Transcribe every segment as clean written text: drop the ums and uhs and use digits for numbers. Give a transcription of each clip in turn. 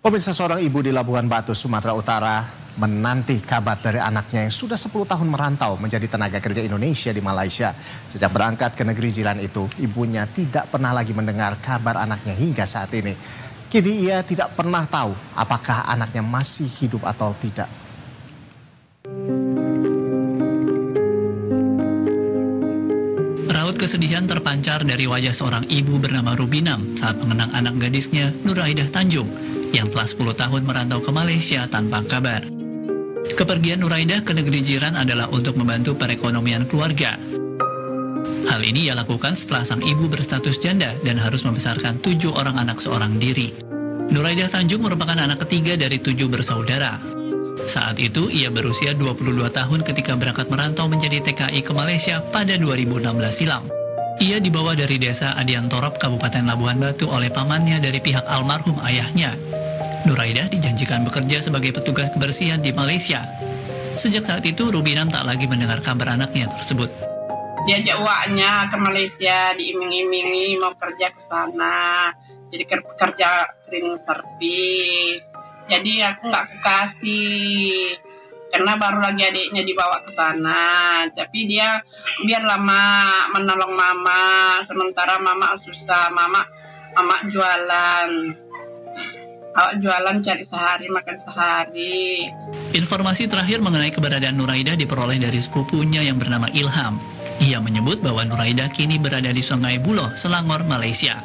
Pemirsa, seorang ibu di Labuhan Batu, Sumatera Utara menanti kabar dari anaknya yang sudah 10 tahun merantau menjadi tenaga kerja Indonesia di Malaysia. Sejak berangkat ke negeri jiran itu, ibunya tidak pernah lagi mendengar kabar anaknya hingga saat ini. Kini ia tidak pernah tahu apakah anaknya masih hidup atau tidak. Raut kesedihan terpancar dari wajah seorang ibu bernama Rubinam saat mengenang anak gadisnya Nuraidah Tanjung yang telah 10 tahun merantau ke Malaysia tanpa kabar. Kepergian Nuraidah ke negeri jiran adalah untuk membantu perekonomian keluarga. Hal ini ia lakukan setelah sang ibu berstatus janda dan harus membesarkan 7 orang anak seorang diri. Nuraidah Tanjung merupakan anak ketiga dari 7 bersaudara. Saat itu ia berusia 22 tahun ketika berangkat merantau menjadi TKI ke Malaysia pada 2016 silam. Ia dibawa dari desa Adiantorop, Kabupaten Labuhan Batu oleh pamannya dari pihak almarhum ayahnya. Nuraidah dijanjikan bekerja sebagai petugas kebersihan di Malaysia. Sejak saat itu, Rubinam tak lagi mendengar kabar anaknya tersebut. Diajak uaknya ke Malaysia, diiming-imingi mau kerja ke sana. Jadi kerja cleaning service. Jadi aku nggak kasih, karena baru lagi adiknya dibawa ke sana. Tapi dia biar lama menolong mama, sementara mama susah, mama jualan. Awak jualan cari sehari, makan sehari. Informasi terakhir mengenai keberadaan Nuraidah diperoleh dari sepupunya yang bernama Ilham. Ia menyebut bahwa Nuraidah kini berada di Sungai Buloh, Selangor, Malaysia.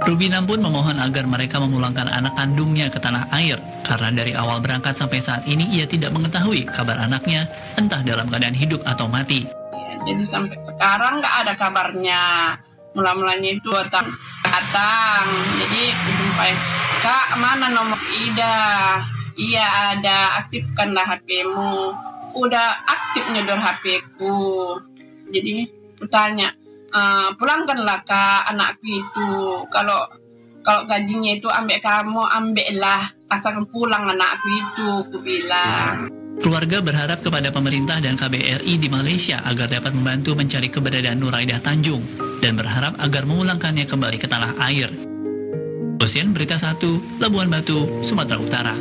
Rubinam pun memohon agar mereka memulangkan anak kandungnya ke tanah air, karena dari awal berangkat sampai saat ini ia tidak mengetahui kabar anaknya, entah dalam keadaan hidup atau mati. Ya, jadi sampai sekarang nggak ada kabarnya. Mula-mulanya itu datang, jadi jumpai, "Kak, mana nomor Ida?" "Iya ada, aktifkanlah HP-mu." Udah aktif nyedor HP-ku. Jadi aku tanya, "Pulangkanlah Kak anakku itu. Kalau gajinya itu ambillah, asalkan pulang anakku itu," aku bilang. Keluarga berharap kepada pemerintah dan KBRI di Malaysia agar dapat membantu mencari keberadaan Nuraidah Tanjung dan berharap agar memulangkannya kembali ke tanah air. Hussein, Berita 1, Labuhan Batu, Sumatera Utara.